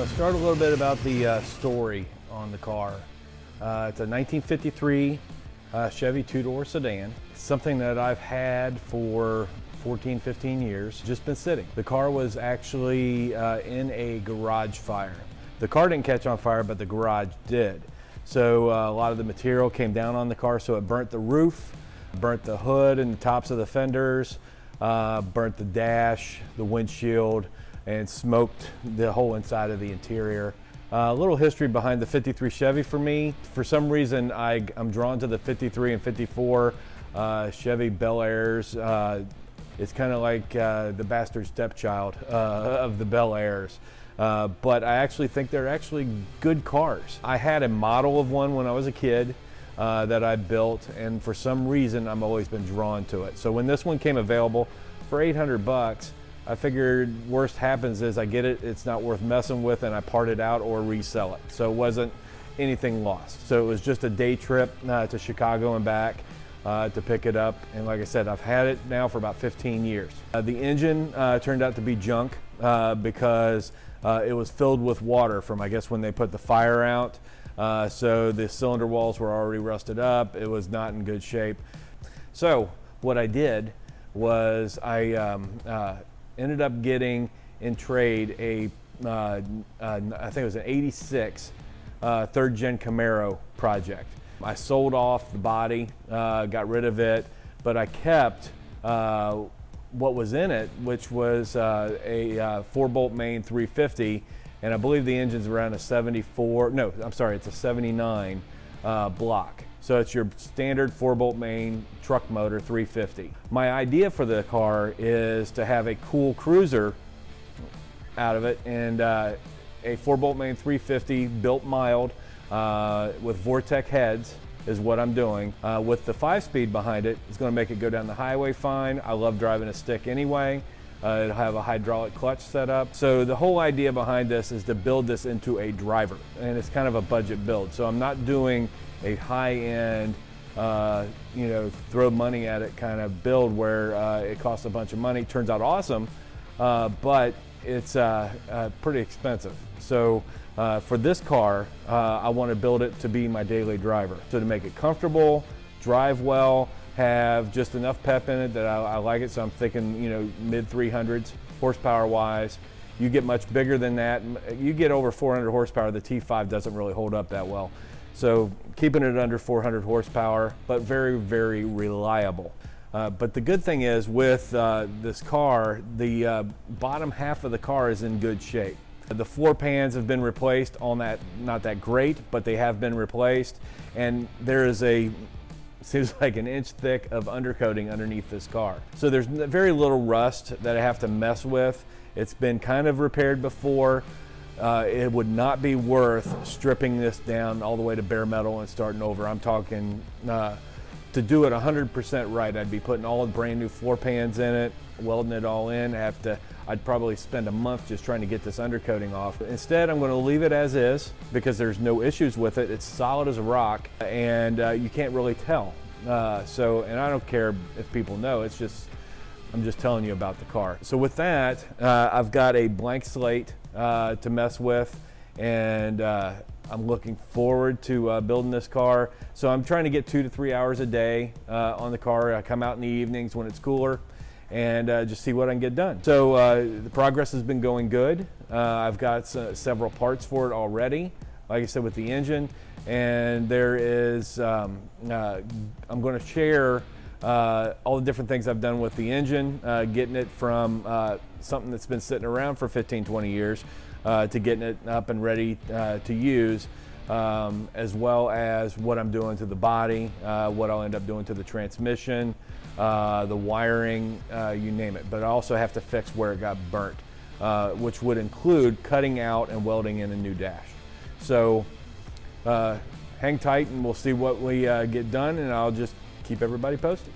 Let's start a little bit about the story on the car. It's a 1953 Chevy two-door sedan. It's something that I've had for 14, 15 years, just been sitting. The car was actually in a garage fire. The car didn't catch on fire, but the garage did. So a lot of the material came down on the car, so it burnt the roof, burnt the hood and the tops of the fenders, burnt the dash, the windshield, and smoked the whole inside of the interior. A little history behind the 53 Chevy for me. For some reason, I'm drawn to the 53 and 54 Chevy Bel Airs. It's kind of like the bastard stepchild of the Bel Airs. But I actually think they're actually good cars. I had a model of one when I was a kid that I built, and for some reason I've always been drawn to it. So when this one came available for 800 bucks, I figured worst happens is I get it, it's not worth messing with, and I part it out or resell it. So it wasn't anything lost. So it was just a day trip to Chicago and back to pick it up. And like I said, I've had it now for about 15 years. The engine turned out to be junk because it was filled with water from, I guess, when they put the fire out. So the cylinder walls were already rusted up. It was not in good shape. So what I did was I ended up getting in trade I think it was an 86 third gen Camaro project. I sold off the body, got rid of it, but I kept what was in it, which was a 4-bolt main 350, and I believe the engine's around a 74, no, I'm sorry, it's a 79 block. So it's your standard 4-bolt main truck motor 350. My idea for the car is to have a cool cruiser out of it, and a 4-bolt main 350 built mild with Vortec heads is what I'm doing. With the 5-speed behind it, it's going to make it go down the highway fine. I love driving a stick anyway. It'll have a hydraulic clutch setup. So the whole idea behind this is to build this into a driver, and it's kind of a budget build. So I'm not doing a high-end, throw money at it kind of build where it costs a bunch of money. Turns out awesome, but it's pretty expensive. So for this car, I want to build it to be my daily driver. So to make it comfortable, drive well, have just enough pep in it that I like it. So I'm thinking, mid 300s horsepower wise. You get much bigger than that. You get over 400 horsepower, the T5 doesn't really hold up that well. So keeping it under 400 horsepower, but very, very reliable. But the good thing is with this car, the bottom half of the car is in good shape. The floor pans have been replaced on that, not that great, but they have been replaced. And there is seems like an inch thick of undercoating underneath this car. So there's very little rust that I have to mess with. It's been kind of repaired before. It would not be worth stripping this down all the way to bare metal and starting over. I'm talking to do it 100% right, I'd be putting all the brand new floor pans in it, welding it all in. I'd probably spend a month just trying to get this undercoating off. Instead, I'm going to leave it as is because there's no issues with it. It's solid as a rock, and you can't really tell. And I don't care if people know. I'm just telling you about the car. So with that, I've got a blank slate to mess with, and I'm looking forward to building this car. So I'm trying to get 2 to 3 hours a day on the car. I come out in the evenings when it's cooler and just see what I can get done. So the progress has been going good. I've got several parts for it already, like I said, with the engine. And there is, I'm going to share all the different things I've done with the engine, getting it from something that's been sitting around for 15, 20 years to getting it up and ready to use, as well as what I'm doing to the body, what I'll end up doing to the transmission, the wiring, you name it. But I also have to fix where it got burnt, which would include cutting out and welding in a new dash. So hang tight and we'll see what we get done, and I'll just keep everybody posted.